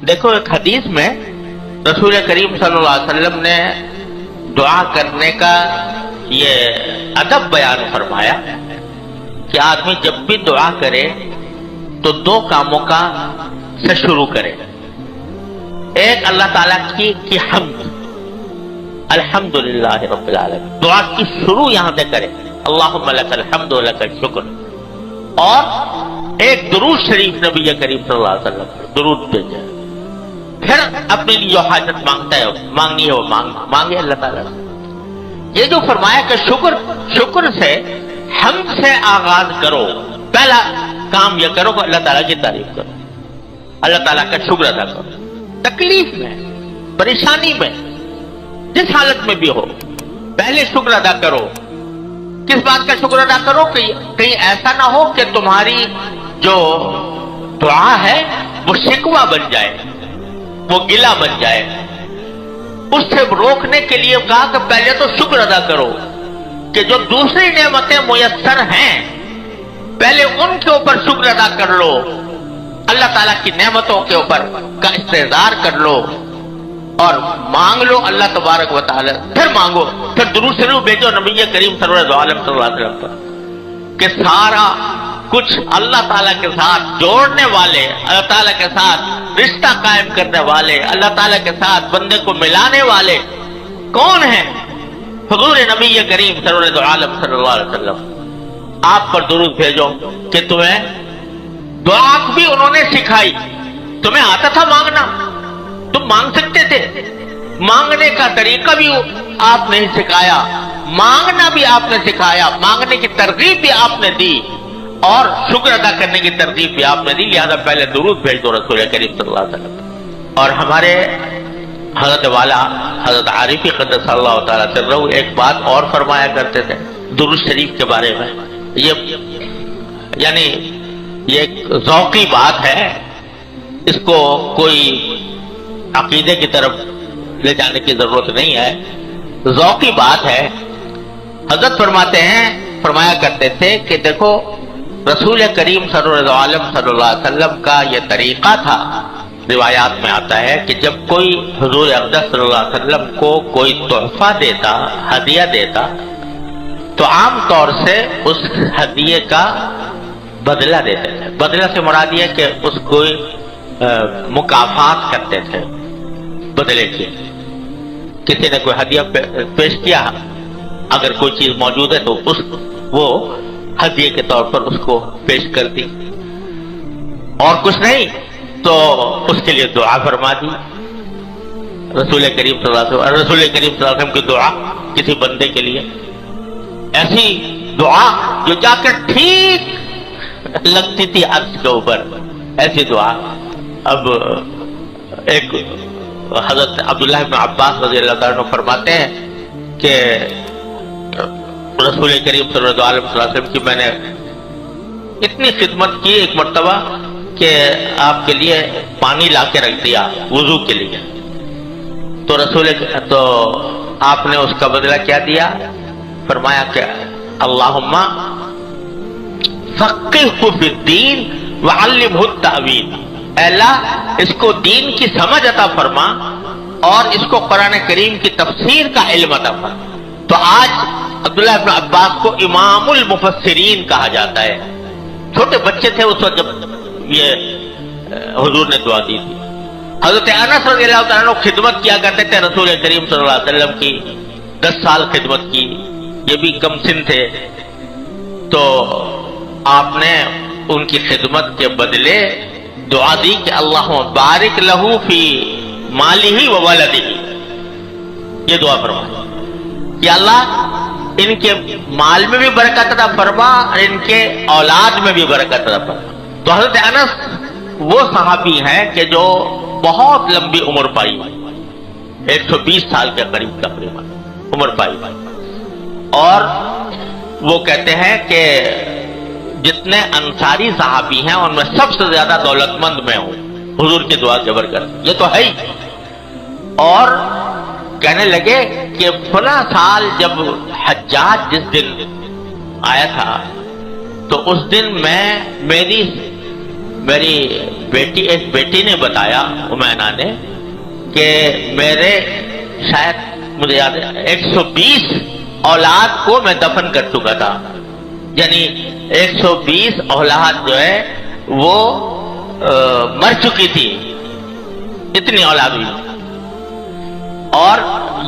دیکھو ایک حدیث میں رسول کریم صلی اللہ علیہ وسلم نے دعا کرنے کا یہ ادب بیان فرمایا کہ آدمی جب بھی دعا کرے تو دو کاموں کا سے شروع کرے. ایک اللہ تعالیٰ کی حمد، الحمدللہ رب العالمین، دعا کی شروع یہاں سے کرے، اللہم لک الحمد و لک الشکر. اور ایک درود شریف نبی کریم صلی اللہ علیہ وسلم درود بھیجے. پھر اپنے لیے جو حاجت مانگتا ہے مانگنی ہے وہ مانگے اللہ تعالیٰ سے. یہ جو فرمایا کہ شکر سے حمد سے آغاز کرو، پہلا کام یہ کرو کہ اللہ تعالیٰ کی تعریف کرو، اللہ تعالیٰ کا شکر ادا کرو. تکلیف میں، پریشانی میں، جس حالت میں بھی ہو پہلے شکر ادا کرو. کس بات کا شکر ادا کرو کہ کہیں ایسا نہ ہو کہ تمہاری جو دعا ہے وہ شکوہ بن جائے، وہ گلہ بن جائے. اس سے روکنے کے لیے کہا کہ پہلے تو شکر ادا کرو کہ جو دوسری نعمتیں میسر ہیں پہلے ان کے اوپر شکر ادا کر لو، اللہ تعالیٰ کی نعمتوں کے اوپر کا استحضار کر لو اور مانگ لو اللہ تبارک و تعالی. پھر مانگو، پھر درود شریف بھیجو نبی کریم صلی اللہ علیہ وسلم پر کہ سارا کچھ اللہ تعالیٰ کے ساتھ جوڑنے والے، اللہ تعالیٰ کے ساتھ رشتہ قائم کرنے والے، اللہ تعالیٰ کے ساتھ بندے کو ملانے والے کون ہیں؟ حضور نبی کریم صلی اللہ علیہ وسلم. آپ پر درود بھیجو کہ تمہیں دعا بھی انہوں نے سکھائی. تمہیں آتا تھا مانگنا، تم مانگ سکتے تھے، مانگنے کا طریقہ بھی آپ نے سکھایا، مانگنا بھی آپ نے سکھایا، مانگنے کی ترغیب بھی آپ نے دی اور شکر ادا کرنے کی ترغیب بھی آپ نے دی. لہذا پہلے درود بھیج دو رسول کریم صلی اللہ علیہ وسلم. اور ہمارے حضرت والا حضرت عارفی قدس اللہ تعالیٰ سرہ ایک بات اور فرمایا کرتے تھے درود شریف کے بارے میں. یہ ایک ذوقی بات ہے، اس کو کوئی عقیدے کی طرف لے جانے کی ضرورت نہیں ہے، ذوقی بات ہے. حضرت فرمایا کرتے تھے کہ دیکھو رسول کریم صلی اللہ علیہ وسلم کا یہ طریقہ تھا. روایات میں آتا ہے کہ جب کوئی حضور اقدس صلی اللہ علیہ وسلم کو کوئی تحفہ دیتا، ہدیہ دیتا، تو عام طور سے اس ہدیے کا بدلہ دیتے تھے. بدلہ سے مراد یہ کہ اس کو مکافات کرتے تھے بدلے کی. کسی نے کوئی ہدیہ پیش کیا، اگر کوئی چیز موجود ہے تو وہ ہدیے کے طور پر اس کو پیش کر دی، اور کچھ نہیں تو اس کے لیے دعا فرما دی. رسول کریم صلی اللہ علیہ وسلم کی دعا کسی بندے کے لیے ایسی دعا جو جا کر ٹھیک لگتی تھی عرش کے اوپر، ایسی دعا. اب ایک حضرت عبداللہ بن عباس رضی اللہ تعالیٰ عنہ فرماتے ہیں کہ رسول کریم صلی اللہ علیہ وسلم کی میں نے اتنی خدمت کی ایک مرتبہ کہ آپ کے لیے پانی لا کے رکھ دیا وضو کے لیے. تو آپ نے اس کا بدلہ کیا دیا؟ فرمایا کہ اللہم فقہہ فی الدین وعلمہ التأویل. اے اللہ اس کو دین کی سمجھ عطا فرما اور اس کو قرآن کریم کی تفسیر کا علم عطا فرما. تو آج عبداللہ بن عباس کو امام المفسرین کہا جاتا ہے. چھوٹے بچے تھے اس وقت جب یہ حضور نے دعا دی تھی. حضرت انس رضی اللہ تعالیٰ عنہ خدمت کیا کرتے تھے رسول کریم صلی اللہ علیہ وسلم کی، 10 سال خدمت کی، یہ بھی کم سن تھے. تو آپ نے ان کی خدمت کے بدلے دعا دی کہ اللہم بارک لہو فی مالہ و ولدہ. یہ دعا فرمائی کہ اللہ ان کے مال میں بھی برکت عطا فرما اور ان کے اولاد میں بھی برکت عطا فرما. تو حضرت انس وہ صحابی ہیں کہ جو بہت لمبی عمر پائی، 120 سال کے قریب تقریباً عمر پائی. اور وہ کہتے ہیں کہ جتنے انصاری صحابی ہیں ان میں سب سے زیادہ دولت مند میں ہوں حضور کی دعا کے برکت. یہ تو ہے ہی. اور کہنے لگے کہ فلاں سال جب حجاج جس دن آیا تھا تو اس دن میں میری میری بیٹی ایک بیٹی نے بتایا امینا نے کہ میرے شاید مجھے یاد ہے 120 اولاد کو میں دفن کر چکا تھا، یعنی 120 اولاد جو ہے وہ مر چکی تھی، اتنی اولاد ہوئی۔ اور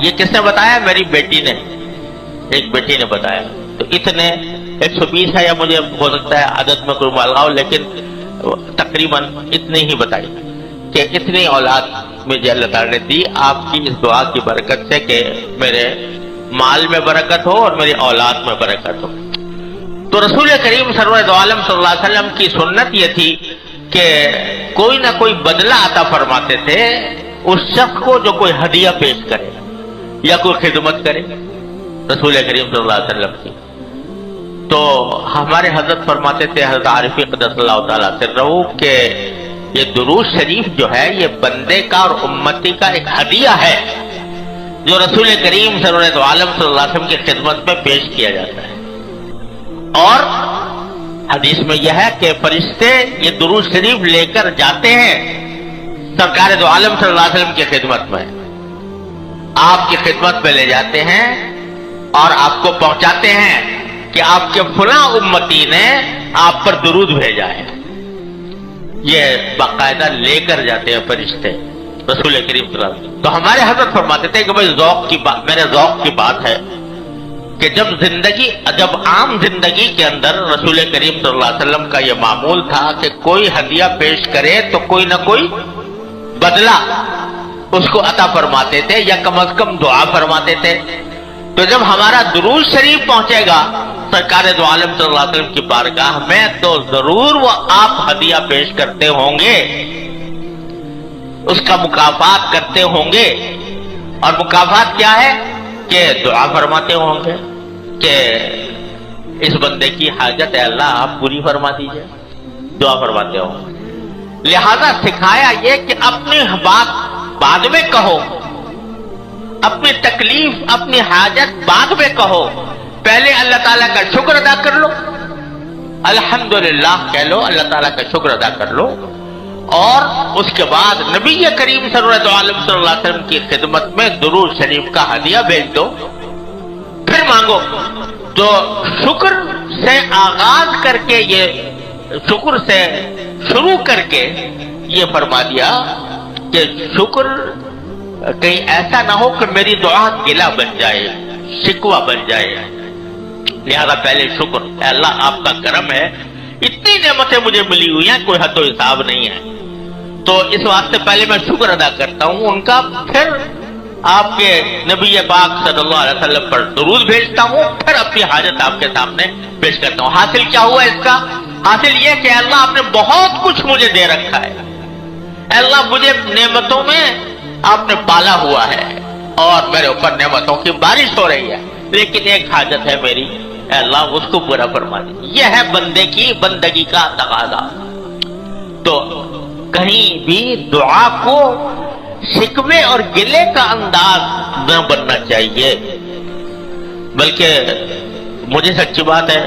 یہ کس نے بتایا؟ میری بیٹی نے، ایک بیٹی نے بتایا۔ تو اتنے 120 ہے یا مجھے ہو سکتا ہے عدد میں کوئی مبالغہ ہو، لیکن تقریباً اتنی ہی بتائی کہ اتنی اولاد مجھے اللہ تعالیٰ نے دی آپ کی اس دعا کی برکت سے کہ میرے مال میں برکت ہو اور میری اولاد میں برکت ہو۔ تو رسول کریم سرور عالم صلی اللہ علیہ وسلم کی سنت یہ تھی کہ کوئی نہ کوئی بدلہ عطا فرماتے تھے اس شخص کو جو کوئی ہدیہ پیش کرے یا کوئی خدمت کرے رسول کریم صلی اللہ علیہ وسلم کی۔ تو ہمارے حضرت فرماتے تھے، حضرت عارفی قدس اللہ تعالیٰ سرہ، کہ یہ درود شریف جو ہے یہ بندے کا اور امتی کا ایک ہدیہ ہے جو رسول کریم سرور عالم صلی اللہ علیہ وسلم کی خدمت میں پیش کیا جاتا ہے۔ اور حدیث میں یہ ہے کہ فرشتے یہ درود شریف لے کر جاتے ہیں سرکار دو عالم صلی اللہ علیہ وسلم کی خدمت میں، آپ کی خدمت میں لے جاتے ہیں اور آپ کو پہنچاتے ہیں کہ آپ کے فلاں امتی نے آپ پر درود بھیجا ہے۔ یہ باقاعدہ لے کر جاتے ہیں فرشتے رسول کریم صلی اللہ علیہ وسلم۔ تو ہمارے حضرت فرماتے تھے کہ بھائی ذوق کی بات، میرے ذوق کی بات ہے کہ جب عام زندگی کے اندر رسول کریم صلی اللہ علیہ وسلم کا یہ معمول تھا کہ کوئی ہدیہ پیش کرے تو کوئی نہ کوئی بدلہ اس کو عطا فرماتے تھے یا کم از کم دعا فرماتے تھے۔ تو جب ہمارا درود شریف پہنچے گا سرکار دو عالم صلی اللہ علیہ وسلم کی بارگاہ میں تو ضرور وہ آپ ہدیہ پیش کرتے ہوں گے، اس کا مکافات کرتے ہوں گے۔ اور مکافات کیا ہے؟ کہ دعا فرماتے ہوں گے کہ اس بندے کی حاجت ہے اللہ آپ پوری فرما دیجئے، دعا فرماتے ہوں گے۔ لہذا سکھایا یہ کہ اپنی بات بعد میں کہو، اپنی تکلیف اپنی حاجت بعد میں کہو، پہلے اللہ تعالیٰ کا شکر ادا کر لو، الحمدللہ کہہ لو، اللہ تعالیٰ کا شکر ادا کر لو، اور اس کے بعد نبی کریم صلی اللہ علیہ وسلم کی خدمت میں درود شریف کا ہدیہ بھیج دو، پھر مانگو۔ تو شکر سے آغاز کر کے، یہ شکر سے شروع کر کے یہ فرما دیا کہ شکر کہیں ایسا نہ ہو کہ میری دعا گلہ بن جائے، شکوہ بن جائے۔ لہذا پہلے شکر، اے اللہ آپ کا کرم ہے، اتنی نعمتیں مجھے ملی ہوئی ہیں کوئی حد و حساب نہیں ہے، تو اس واسطے پہلے میں شکر ادا کرتا ہوں ان کا، پھر آپ کے نبی پاک صلی اللہ علیہ وسلم پر درود بھیجتا ہوں، پھر اپنی حاجت آپ کے سامنے پیش کرتا ہوں۔ حاصل کیا ہوا اس کا؟ حاصل یہ کہ اللہ آپ نے بہت کچھ مجھے دے رکھا ہے، اللہ مجھے نعمتوں میں آپ نے پالا ہوا ہے اور میرے اوپر نعمتوں کی بارش ہو رہی ہے، لیکن ایک حاجت ہے میری، اے اللہ اس کو پورا فرما دے۔ یہ ہے بندے کی بندگی کا تقاضا۔ تو کہیں بھی دعا کو شکوے اور گلے کا انداز نہ بننا چاہیے، بلکہ مجھے سچی بات ہے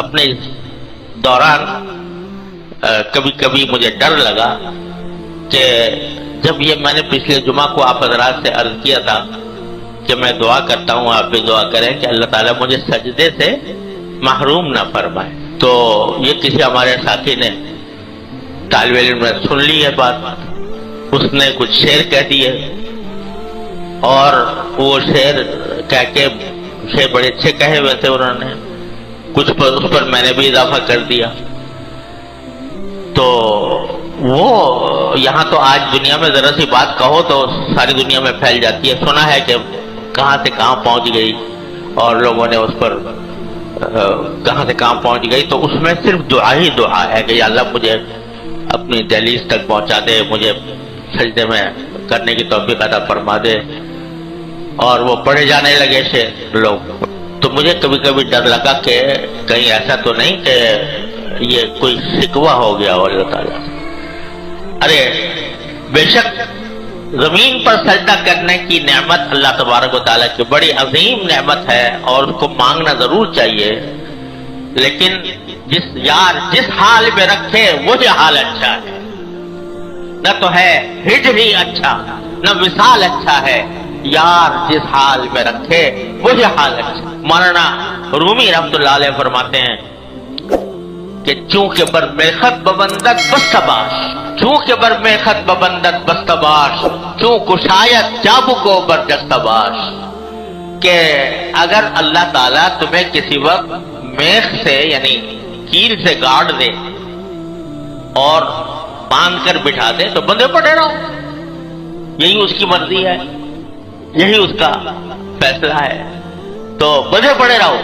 اپنے دوران کبھی کبھی مجھے ڈر لگا کہ جب یہ میں نے پچھلے جمعہ کو آپ حضرات سے عرض کیا تھا کہ میں دعا کرتا ہوں آپ بھی دعا کریں کہ اللہ تعالیٰ مجھے سجدے سے محروم نہ فرمائے، تو یہ کسی ہمارے ساتھی نے طالب علم نے سن لی ہے بات، اس نے کچھ شعر کہہ دیے اور وہ شعر کہہ کے شعر بڑے اچھے کہے ہوئے تھے انہوں نے، کچھ پر اس پر میں نے بھی اضافہ کر دیا۔ تو وہ یہاں تو آج دنیا میں ذرا سی بات کہو تو ساری دنیا میں پھیل جاتی ہے، سنا ہے کہ کہاں سے کہاں پہنچ گئی اور لوگوں نے اس پر کہاں سے کہاں پہنچ گئی، تو اس میں صرف دعا ہی دعا ہے کہ یا اللہ مجھے اپنی دہلیز تک پہنچا دے، مجھے سجدے میں کرنے کی توفیق عطا فرما دے، اور وہ پڑھے جانے لگے شعر لوگ۔ تو مجھے کبھی کبھی ڈر لگا کہ کہیں ایسا تو نہیں کہ یہ کوئی شکوہ ہو گیا ہو اللہ تعالیٰ سے۔ ارے بے شک زمین پر سجدہ کرنے کی نعمت اللہ تبارک و تعالیٰ کی بڑی عظیم نعمت ہے اور اس کو مانگنا ضرور چاہیے، لیکن جس حال میں رکھے وہی حال اچھا ہے. نہ تو ہے ہجر ہی اچھا نہ وصال اچھا ہے، یار جس حال میں رکھے وہی حال اچھا. مولانا رومی رحمۃ اللہ علیہ فرماتے ہیں کہ چونکہ بر میخت ببندت بستباش، چونکہ بر میخت ببندت بستباش، چون کشایت چابکو بر جستباش، کہ اگر اللہ تعالیٰ تمہیں کسی وقت میخ سے یعنی کیل سے گاڑ دے اور باندھ کر بٹھا دے تو بندے پڑے رہو، یہی اس کی مرضی ہے، یہی اس کا فیصلہ ہے، تو بندے پڑے رہو.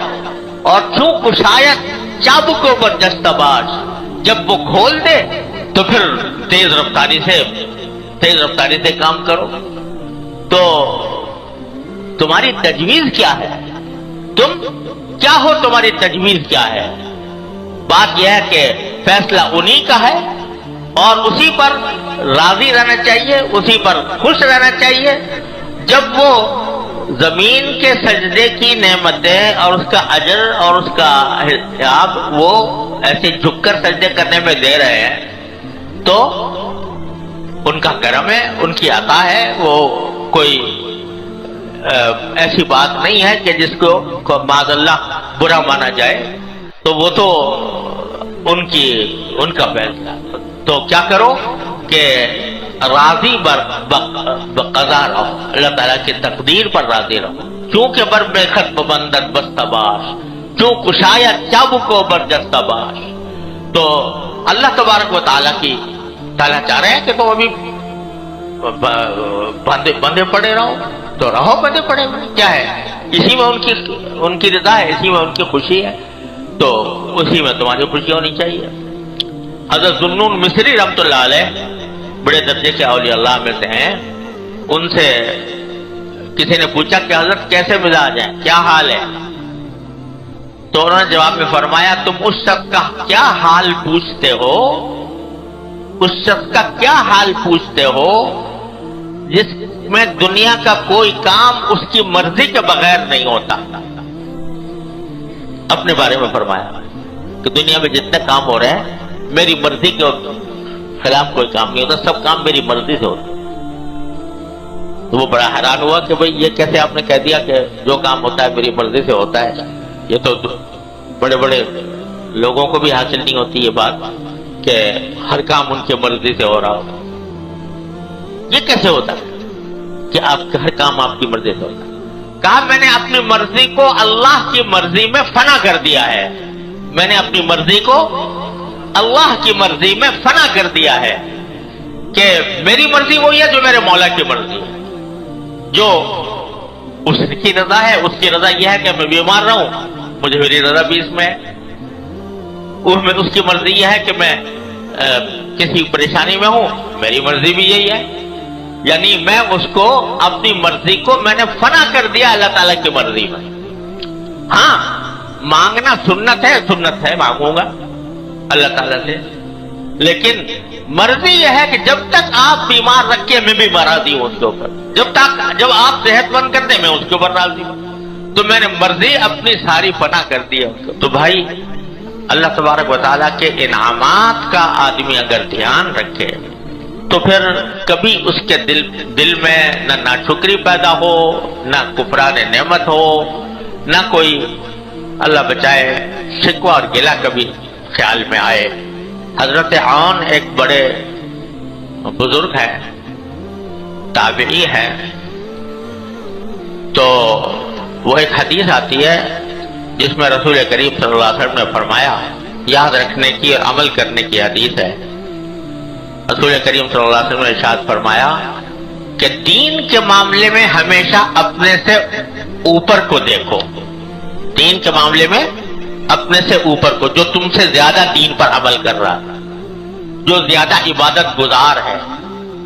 اور چون کشایت چابکوں پر جستباش، جب وہ کھول دے تو پھر تیز رفتاری سے کام کرو. تو تمہاری تجویز کیا ہے؟ تم کیا ہو؟ تمہاری تجویز کیا ہے؟ بات یہ ہے کہ فیصلہ انہی کا ہے اور اسی پر راضی رہنا چاہیے، اسی پر خوش رہنا چاہیے. جب وہ زمین کے سجدے کی نعمتیں اور اس کا اجر اور اس کا حساب وہ ایسے جھک کر سجدے کرنے میں دے رہے ہیں تو ان کا کرم ہے، ان کی عطا ہے، وہ کوئی ایسی بات نہیں ہے کہ جس کو معاذ اللہ برا مانا جائے. تو وہ تو ان کا فیصلہ. تو کیا کرو کہ راضی بقضا رہو، اللہ تعالیٰ کی تقدیر پر راضی رہو. چونکہ بر میخت ببندت بستباش، چون کشایت چابکو بر جستباش. تو اللہ تبارک و تعالیٰ چاہ رہے ہیں کہ تم ابھی بندے پڑے رہو، تو رہو بندے پڑے ہوئے. کیا ہے؟ اسی میں ان کی رضا ہے، اسی میں ان کی خوشی ہے، تو اسی میں تمہاری خوشی ہونی چاہیے. حضرت ذوالنون مصری رحمۃ اللہ علیہ بڑے درجے کے اولیاء اللہ میں سے ہیں. ان سے کسی نے پوچھا کہ حضرت کیسے مزاج ہیں، کیا حال ہے؟ تو انہوں نے جواب میں فرمایا تم اس شخص کا کیا حال پوچھتے ہو، اس شخص کا کیا حال پوچھتے ہو جس میں دنیا کا کوئی کام اس کی مرضی کے بغیر نہیں ہوتا. اپنے بارے میں فرمایا کہ دنیا میں جتنے کام ہو رہے ہیں میری مرضی کے خلاف کوئی کام نہیں ہوتا، سب کام میری مرضی سے ہوتا. تو وہ بڑا حیران ہوا کہ بھئی یہ کیسے آپ نے کہہ دیا کہ جو کام ہوتا ہے میری مرضی سے ہوتا ہے؟ یہ تو بڑے بڑے لوگوں کو بھی حاصل نہیں ہوتی یہ بات کہ ہر کام ان کی مرضی سے ہو رہا ہو. یہ کیسے ہوتا ہے کہ ہر کام آپ کی مرضی سے ہوتا ہے؟ کہا میں نے اپنی مرضی کو اللہ کی مرضی میں فنا کر دیا ہے. میں نے اپنی مرضی کو اللہ کی مرضی میں فنا کر دیا ہے کہ میری مرضی وہی ہے جو میرے مولا کی مرضی ہے. جو اس کی رضا ہے، اس کی رضا یہ ہے کہ میں بیمار رہوں، مجھے میری رضا بھی اس میں ہے. اس کی مرضی یہ ہے کہ میں کسی پریشانی میں ہوں، میری مرضی بھی یہی ہے. یعنی میں اس کو اپنی مرضی کو میں نے فنا کر دیا اللہ تعالیٰ کی مرضی میں. ہاں مانگنا سنت ہے مانگوں گا اللہ تعالیٰ سے، لیکن مرضی یہ ہے کہ جب تک آپ بیمار رکھے میں بھی راضی ہوں اس کے اوپر، جب آپ صحت مند کر دیں میں اس کے اوپر راضی ہوں. تو میں نے مرضی اپنی ساری فنا کر دی ہے. تو بھائی اللہ تبارک و تعالیٰ کے انعامات کا آدمی اگر دھیان رکھے تو پھر کبھی اس کے دل میں نہ ناشکری پیدا ہو، نہ کفران نعمت ہو، نہ کوئی اللہ بچائے شکوہ اور گلہ کبھی خیال میں آئے. حضرت عون ایک بڑے بزرگ ہیں، تابعی ہیں. تو وہ ایک حدیث آتی ہے جس میں رسول کریم صلی اللہ علیہ وسلم نے فرمایا، یاد رکھنے کی اور عمل کرنے کی حدیث ہے. رسول کریم صلی اللہ علیہ وسلم نے ارشاد فرمایا کہ دین کے معاملے میں ہمیشہ اپنے سے اوپر کو دیکھو. دین کے معاملے میں اپنے سے اوپر کو، جو تم سے زیادہ دین پر عمل کر رہا، جو زیادہ عبادت گزار ہے،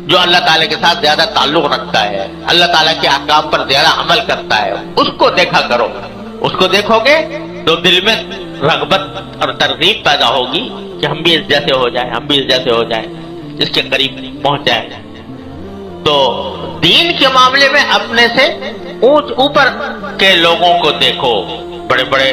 جو اللہ تعالیٰ کے ساتھ زیادہ تعلق رکھتا ہے، اللہ تعالیٰ کے احکام پر زیادہ عمل کرتا ہے، اس کو دیکھا کرو. اس کو دیکھو گے تو دل میں رغبت اور ترغیب پیدا ہوگی کہ ہم بھی اس جیسے ہو جائیں، ہم بھی اس جیسے ہو جائیں، اس کے قریب پہنچ جائیں. تو دین کے معاملے میں اپنے سے اوپر کے لوگوں کو دیکھو. بڑے بڑے